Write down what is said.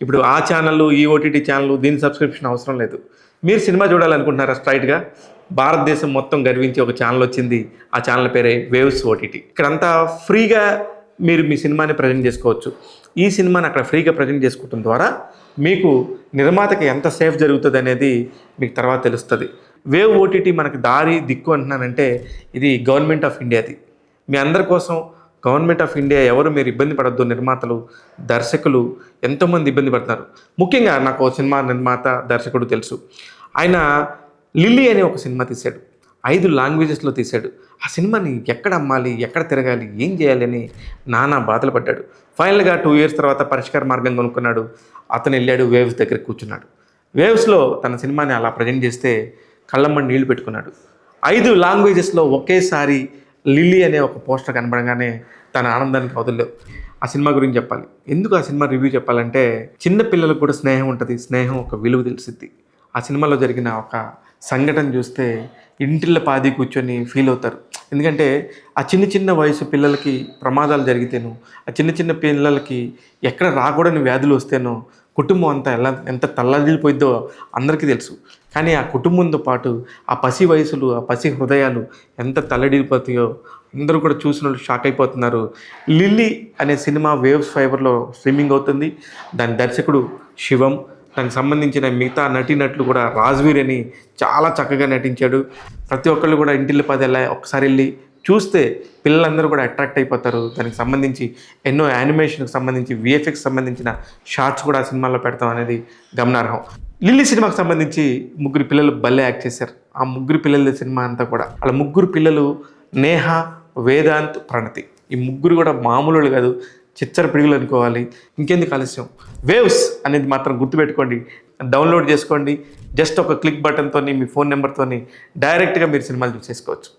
ఇప్పుడు ఆ ఛానల్, ఈ ఓటీటీ ఛానల్ దీని సబ్స్క్రిప్షన్ అవసరం లేదు. మీరు సినిమా చూడాలనుకుంటున్నారా స్ట్రైట్‌గా? భారతదేశం మొత్తం గర్వించే ఒక ఛానల్ వచ్చింది. ఆ ఛానల్ పేరే వేవ్స్ ఓటీటీ. ఇక్కడంతా ఫ్రీగా మీరు మీ సినిమాని ప్రజెంట్ చేసుకోవచ్చు. ఈ సినిమాని అక్కడ ఫ్రీగా ప్రజెంట్ చేసుకోవడం ద్వారా మీకు నిర్మాతకి ఎంత సేఫ్ జరుగుతుందనేది మీకు తర్వాత తెలుస్తుంది. వేవ్ ఓటీటీ మనకి దారి దిక్కు అంటున్నానంటే ఇది గవర్నమెంట్ ఆఫ్ ఇండియాది. మీ అందరి కోసం గవర్నమెంట్ ఆఫ్ ఇండియా ఎవరు మీరు ఇబ్బంది పడొద్దు. నిర్మాతలు, దర్శకులు ఎంతోమంది ఇబ్బంది పడుతున్నారు. ముఖ్యంగా నాకు ఓ సినిమా నిర్మాత, దర్శకుడు తెలుసు. ఆయన లిల్లీ అనే ఒక సినిమా తీశాడు. 5 లాంగ్వేజెస్లో తీశాడు. ఆ సినిమాని ఎక్కడ అమ్మాలి, ఎక్కడ తిరగాలి, ఏం చేయాలి అని నానా బాధలు పడ్డాడు. ఫైనల్గా 2 ఇయర్స్ తర్వాత పరిష్కార మార్గం కొనుక్కున్నాడు. అతను వెళ్ళాడు వేవ్స్ దగ్గర కూర్చున్నాడు. వేవ్స్లో తన సినిమాని అలా ప్రజెంట్ చేస్తే కళ్ళమ్మని నీళ్లు పెట్టుకున్నాడు. 5 లాంగ్వేజెస్లో ఒకేసారి లిల్లీ అనే ఒక పోస్టర్ కనబడగానే తన ఆనందానికి అవధులేవు. ఆ సినిమా గురించి చెప్పాలి. ఎందుకు ఆ సినిమా రివ్యూ చెప్పాలంటే చిన్న పిల్లలకు కూడా స్నేహం ఉంటుంది. స్నేహం ఒక విలువ తెలిసిద్ది. ఆ సినిమాలో జరిగిన ఒక సంఘటన చూస్తే ఇంటిళ్ళ పాది కూర్చొని ఫీల్ అవుతారు. ఎందుకంటే ఆ చిన్న చిన్న వయసు పిల్లలకి ప్రమాదాలు జరిగితేనో, ఆ చిన్న చిన్న పిల్లలకి ఎక్కడ రాకూడని వ్యాధులు వస్తేనో కుటుంబం అంతా ఎంత తల్లడిల్లిపోయిద్దో అందరికీ తెలుసు. కానీ ఆ కుటుంబంతో పాటు ఆ పసి వయసులు, ఆ పసి హృదయాలు ఎంత తల్లడిల్లిపోతాయో అందరూ కూడా చూసిన వాళ్ళు షాక్ అయిపోతున్నారు. లిల్లీ అనే సినిమా వేవ్స్ ఫైబర్లో స్ట్రీమింగ్ అవుతుంది. దాని దర్శకుడు శివం. దానికి సంబంధించిన మిగతా నటీనటులు కూడా రాజ్వీర్ అని చాలా చక్కగా నటించాడు. ప్రతి ఒక్కళ్ళు కూడా ఇంటిల్లి పదేలా ఒకసారి వెళ్ళి చూస్తే పిల్లలందరూ కూడా అట్రాక్ట్ అయిపోతారు. దానికి సంబంధించి ఎన్నో యానిమేషన్కి సంబంధించి విఎఫ్ఎక్స్ సంబంధించిన షార్ట్స్ కూడా ఆ సినిమాలో పెడతాం అనేది గమనార్హం. లిల్లీ సినిమాకి సంబంధించి 3 పిల్లలు భలే యాక్ట్ చేశారు. ఆ 3 పిల్లల సినిమా అంతా కూడా వాళ్ళ 3 పిల్లలు నేహ, వేదాంత్, ప్రణతి. ఈ 3 కూడా మామూలు కాదు, చిచ్చర పిడుగులు అనుకోవాలి. ఇంకెందుకు ఆలస్యం, వేవ్స్ అనేది మాత్రం గుర్తుపెట్టుకోండి. డౌన్లోడ్ చేసుకోండి. జస్ట్ ఒక క్లిక్ బటన్తో మీ ఫోన్ నెంబర్తో డైరెక్ట్గా మీరు సినిమాలు చూసేసుకోవచ్చు.